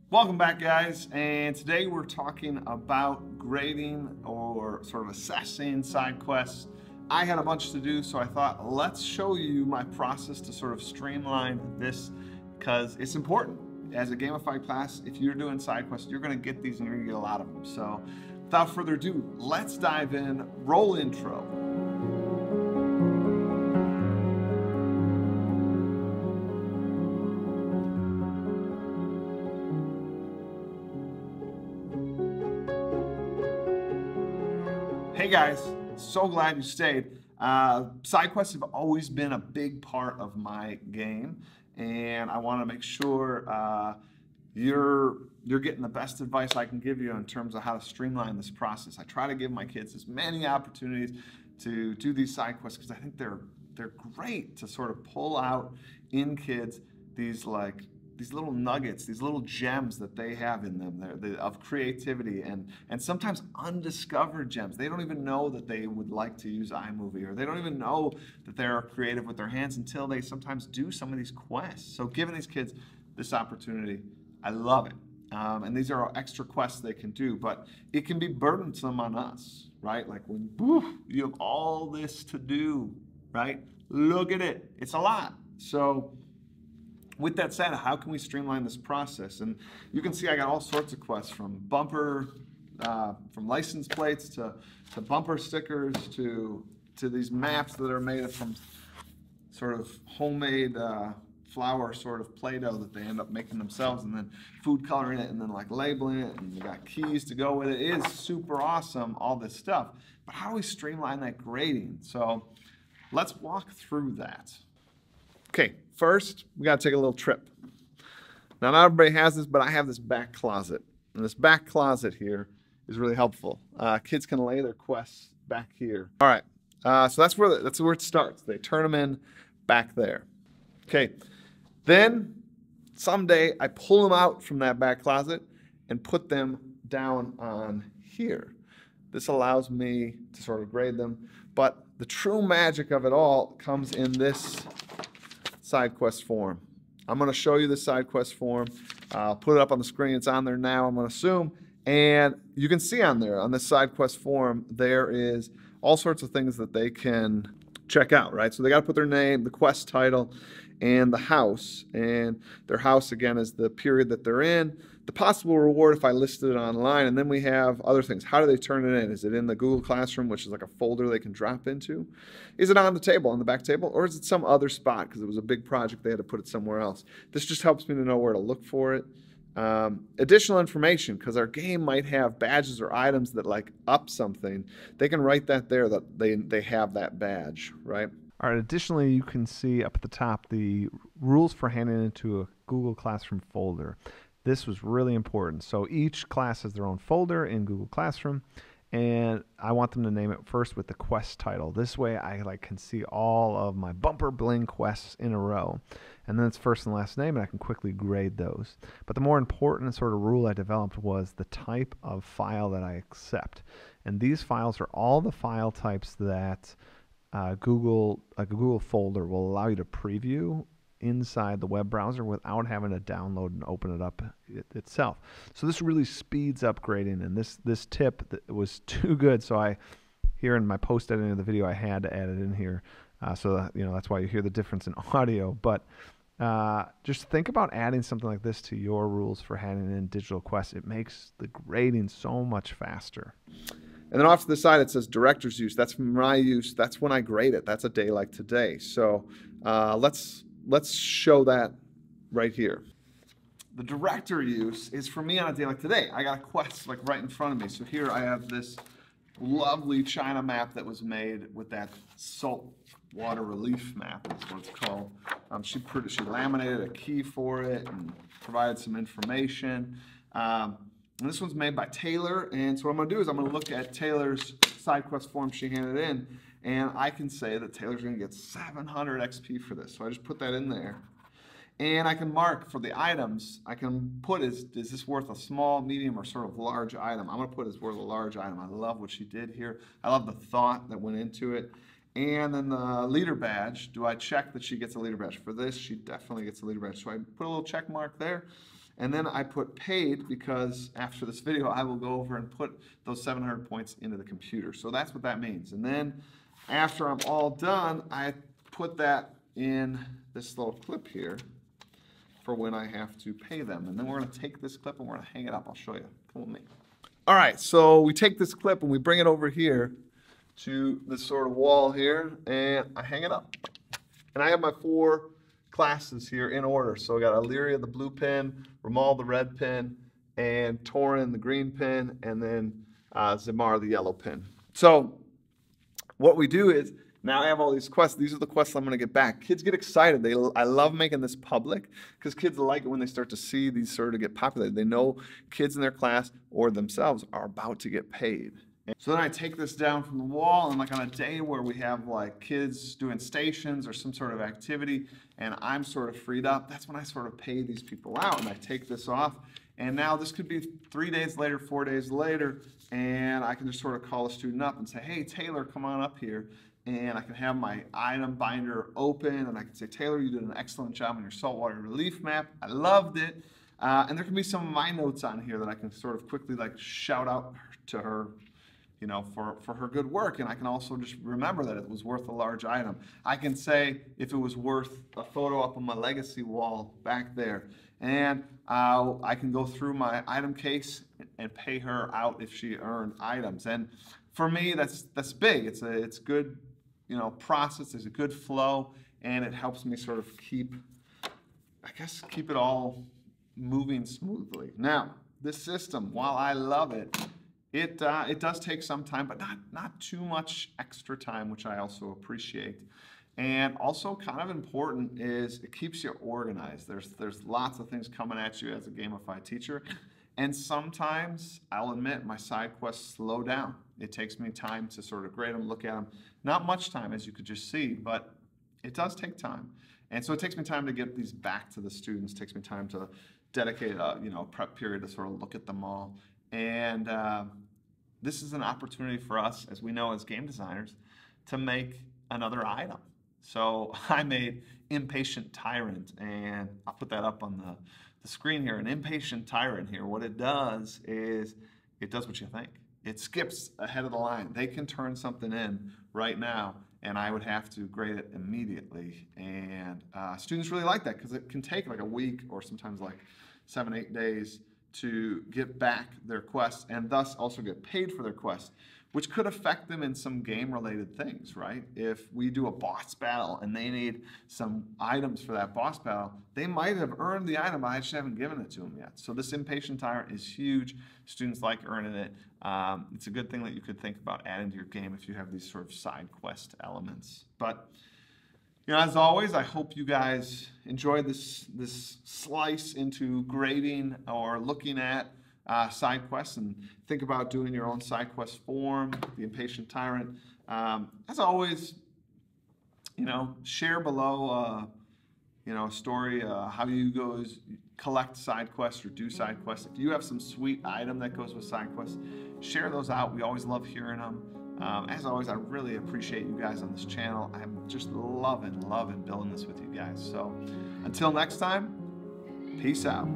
Welcome back, guys, and today we're talking about grading or sort of assessing side quests. I had a bunch to do, so I thought let's show you my process to sort of streamline this because it's important. As a gamified class, if you're doing side quests, you're going to get these and you're going to get a lot of them. So without further ado, let's dive in. Roll intro. Hey guys, so glad you stayed. Side quests have always been a big part of my game, and I want to make sure you're getting the best advice I can give you in terms of how to streamline this process. I try to give my kids as many opportunities to do these side quests because I think they're great to sort of pull out in kids these little nuggets, these little gems that they have in them of creativity and sometimes undiscovered gems. They don't even know that they would like to use iMovie, or they don't even know that they're creative with their hands until they sometimes do some of these quests. So giving these kids this opportunity, I love it. And these are extra quests they can do, but it can be burdensome on us, right? Like when you have all this to do, right? Look at it, it's a lot. So with that said, how can we streamline this process? And you can see I got all sorts of quests from from license plates to bumper stickers to these maps that are made from sort of homemade flour sort of Play-Doh that they end up making themselves, and then food coloring it, and then like labeling it, and we got keys to go with it. It is super awesome, all this stuff. But how do we streamline that grading? So let's walk through that. Okay, first, we gotta take a little trip. Now, not everybody has this, but I have this back closet. And this back closet here is really helpful. Kids can lay their quests back here. All right, so that's where it starts. They turn them in back there. Okay, then someday I pull them out from that back closet and put them down on here. This allows me to sort of grade them, but the true magic of it all comes in this side quest form. I'm going to show you the side quest form. I'll put it up on the screen. It's on there now, I'm going to assume. And you can see on there, on this side quest form, there is all sorts of things that they can check out, right? So they got to put their name, the quest title, and the house. And their house, again, is the period that they're in. The possible reward if I listed it online, and then we have other things. How do they turn it in? Is it in the Google Classroom, which is like a folder they can drop into? Is it on the table, on the back table, or is it some other spot because it was a big project, they had to put it somewhere else? This just helps me to know where to look for it. Additional information, because our game might have badges or items that like up something. They can write that there that they have that badge, right? All right, additionally, you can see up at the top the rules for handing it into a Google Classroom folder. This was really important. So each class has their own folder in Google Classroom, and I want them to name it first with the quest title. This way I can see all of my bumper bling quests in a row. And then it's first and last name, and I can quickly grade those. But the more important sort of rule I developed was the type of file that I accept. And these files are all the file types that a Google folder will allow you to preview inside the web browser without having to download and open it up itself. So this really speeds up grading, and this tip was too good, so here in my post editing of the video I had to add it in here, so that, that's why you hear the difference in audio. But just think about adding something like this to your rules for handing in digital quests. It makes the grading so much faster. And then off to the side it says director's use. That's my use. That's when I grade it. That's a day like today. So let's show that right here. The director use is for me on a day like today. I got a quest like right in front of me. So here I have this lovely China map that was made with that salt water relief map is what it's called. She laminated a key for it and provided some information. And this one's made by Taylor, and so what I'm going to do is I'm going to look at Taylor's side quest form she handed in, and I can say that Taylor's going to get 700 XP for this. So I just put that in there. And I can mark for the items, I can put is this worth a small, medium, or sort of large item? I'm going to put is worth a large item. I love what she did here. I love the thought that went into it. And then the leader badge, do I check that she gets a leader badge? For this, she definitely gets a leader badge. So I put a little check mark there. And then I put paid because after this video, I will go over and put those 700 points into the computer. So that's what that means. And then after I'm all done, I put that in this little clip here for when I have to pay them. And then we're going to take this clip and we're going to hang it up. I'll show you. Come with me. All right, so we take this clip and we bring it over here to this sort of wall here, and I hang it up. And I have my 4 classes here in order. So I got Illyria, the blue pin, Ramal, the red pin, and Torin, the green pin, and then Zimar, the yellow pin. So what we do is, now I have all these quests. These are the quests I'm going to get back. Kids get excited. I love making this public because kids like it when they start to see these sort of get populated. They know kids in their class or themselves are about to get paid. So then I take this down from the wall, and like on a day where we have like kids doing stations or some sort of activity and I'm sort of freed up, that's when I sort of pay these people out, and I take this off. And now this could be 3 days later, 4 days later, and I can just sort of call a student up and say, hey, Taylor, come on up here. And I can have my item binder open, and I can say, Taylor, you did an excellent job on your saltwater relief map. I loved it. And there can be some of my notes on here that I can sort of quickly like shout out to her, you know, for her good work. And I can also just remember that it was worth a large item. I can say if it was worth a photo up on my legacy wall back there. And I can go through my item case and pay her out if she earned items. And for me, that's big. It's good, you know, process. There's a good flow, and it helps me sort of keep it all moving smoothly. Now, this system, while I love it, it does take some time, but not too much extra time, which I also appreciate. And also kind of important is it keeps you organized. There's lots of things coming at you as a gamified teacher. And sometimes, I'll admit, my side quests slow down. It takes me time to sort of grade them, look at them. Not much time, as you could just see, but it does take time. And so it takes me time to get these back to the students. It takes me time to dedicate a prep period to sort of look at them all. And this is an opportunity for us, as we know as game designers, to make another item. So I made Impatient Tyrant, and I'll put that up on the screen here. An Impatient Tyrant here, what it does is it does what you think. It skips ahead of the line. They can turn something in right now, and I would have to grade it immediately. And students really like that because it can take like a week or sometimes like 7-8 days to get back their quests and thus also get paid for their quests, which could affect them in some game-related things, right? If we do a boss battle and they need some items for that boss battle, they might have earned the item, but I just haven't given it to them yet. So this Impatient Tyrant is huge. Students like earning it. It's a good thing that you could think about adding to your game if you have these sort of side quest elements. But you know, as always, I hope you guys enjoyed this slice into grading or looking at side quests, and think about doing your own side quest form, the Impatient Tyrant. As always, you know, share below, you know, a story, how you collect side quests or do side quests. If you have some sweet item that goes with side quests, share those out. We always love hearing them. As always, I really appreciate you guys on this channel. I'm just loving building this with you guys. So until next time, peace out.